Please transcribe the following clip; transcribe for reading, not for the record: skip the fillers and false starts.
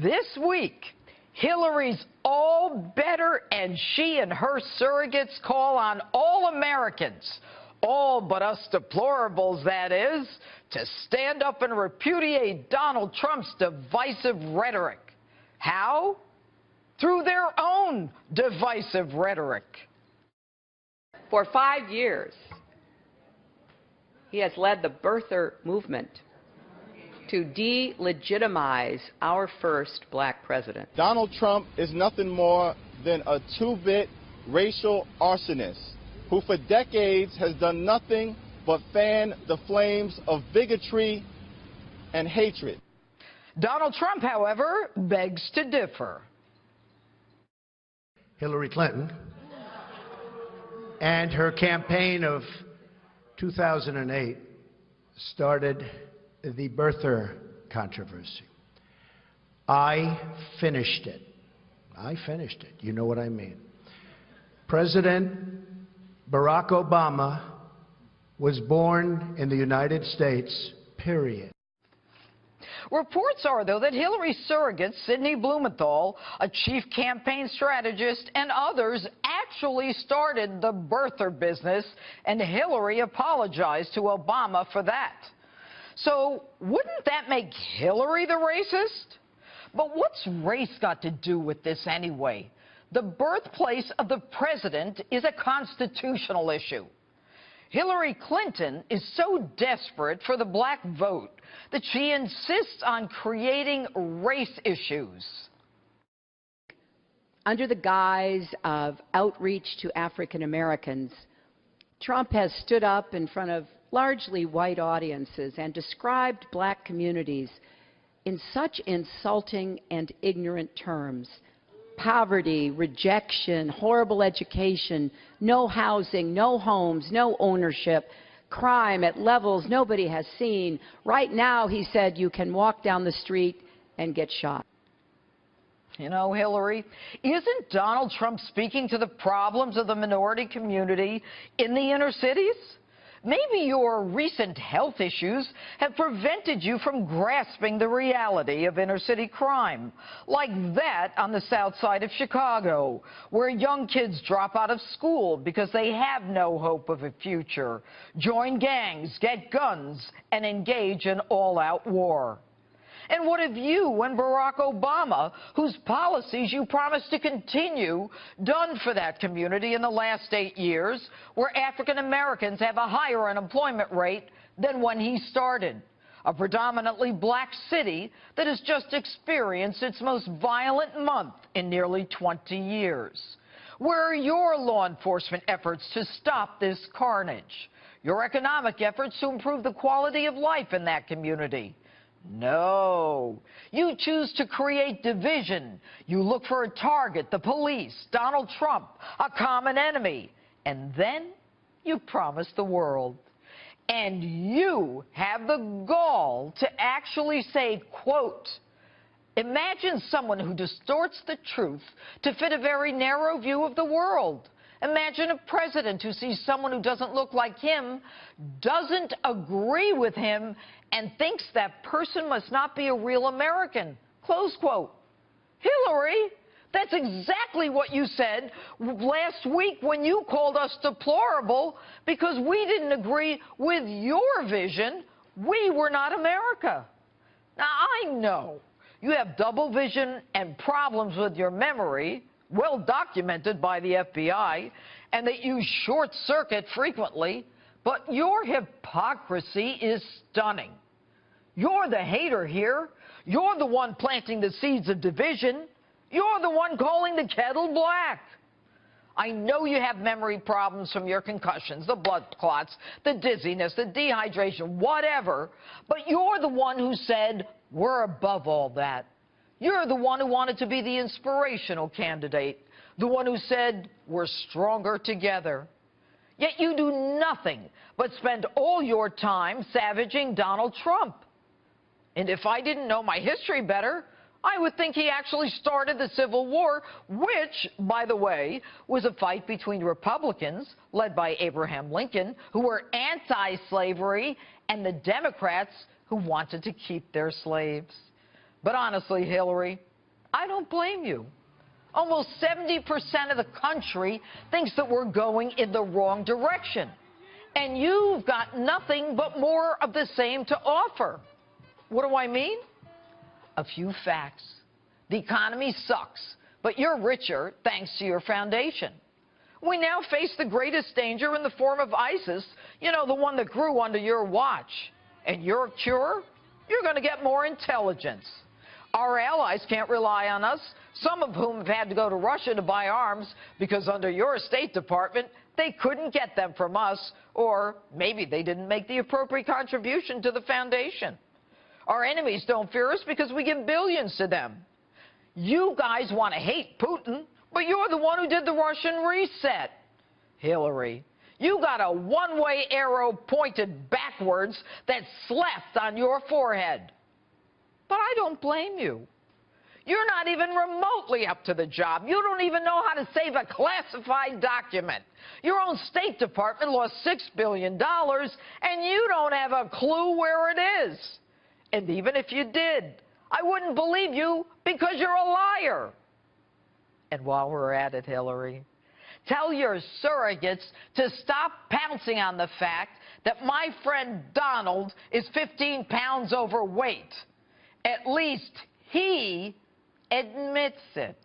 This week, Hillary's all better, and she and her surrogates call on all Americans, all but us deplorables, that is, to stand up and repudiate Donald Trump's divisive rhetoric. How? Through their own divisive rhetoric. For 5 years, he has led the birther movement to delegitimize our first black president. Donald Trump is nothing more than a two-bit racial arsonist who for decades has done nothing but fan the flames of bigotry and hatred. Donald Trump, however, begs to differ. Hillary Clinton and her campaign of 2008 started the birther controversy. I finished it. I finished it. You know what I mean. President Barack Obama was born in the United States, period. Reports are, though, that Hillary's surrogate, Sidney Blumenthal, a chief campaign strategist, and others actually started the birther business, and Hillary apologized to Obama for that. So wouldn't that make Hillary the racist? But what's race got to do with this anyway? The birthplace of the president is a constitutional issue. Hillary Clinton is so desperate for the black vote that she insists on creating race issues. Under the guise of outreach to African Americans, Trump has stood up in front of largely white audiences and described black communities in such insulting and ignorant terms. Poverty, rejection, horrible education, no housing, no homes, no ownership, crime at levels nobody has seen. Right now, he said, you can walk down the street and get shot. You know, Hillary, isn't Donald Trump speaking to the problems of the minority community in the inner cities? Maybe your recent health issues have prevented you from grasping the reality of inner-city crime, like that on the south side of Chicago, where young kids drop out of school because they have no hope of a future, join gangs, get guns, and engage in all-out war. And what have you and Barack Obama, whose policies you promised to continue, done for that community in the last 8 years, where African Americans have a higher unemployment rate than when he started? A predominantly black city that has just experienced its most violent month in nearly 20 years. Where are your law enforcement efforts to stop this carnage? Your economic efforts to improve the quality of life in that community? No. You choose to create division. You look for a target, the police, Donald Trump, a common enemy. And then you promise the world. And you have the gall to actually say, quote, imagine someone who distorts the truth to fit a very narrow view of the world. Imagine a president who sees someone who doesn't look like him, doesn't agree with him, and thinks that person must not be a real American. Close quote. Hillary, that's exactly what you said last week when you called us deplorable because we didn't agree with your vision. We were not America. Now, I know you have double vision and problems with your memory, well documented by the FBI, and that you short-circuit frequently, but your hypocrisy is stunning. You're the hater here. You're the one planting the seeds of division. You're the one calling the kettle black. I know you have memory problems from your concussions, the blood clots, the dizziness, the dehydration, whatever, but you're the one who said, we're above all that. You're the one who wanted to be the inspirational candidate, the one who said, we're stronger together. Yet you do nothing but spend all your time savaging Donald Trump. And if I didn't know my history better, I would think he actually started the Civil War, which, by the way, was a fight between Republicans, led by Abraham Lincoln, who were anti-slavery, and the Democrats, who wanted to keep their slaves. But honestly, Hillary, I don't blame you. Almost 70% of the country thinks that we're going in the wrong direction. And you've got nothing but more of the same to offer. What do I mean? A few facts. The economy sucks, but you're richer thanks to your foundation. We now face the greatest danger in the form of ISIS, you know, the one that grew under your watch. And your cure? You're going to get more intelligence. Our allies can't rely on us, some of whom have had to go to Russia to buy arms because under your State Department, they couldn't get them from us, or maybe they didn't make the appropriate contribution to the foundation. Our enemies don't fear us because we give billions to them. You guys want to hate Putin, but you're the one who did the Russian reset. Hillary, you got a one-way arrow pointed backwards that's left on your forehead. But I don't blame you. You're not even remotely up to the job. You don't even know how to save a classified document. Your own State Department lost $6 billion, and you don't have a clue where it is. And even if you did, I wouldn't believe you because you're a liar. And while we're at it, Hillary, tell your surrogates to stop pouncing on the fact that my friend Donald is 15 pounds overweight. At least he admits it.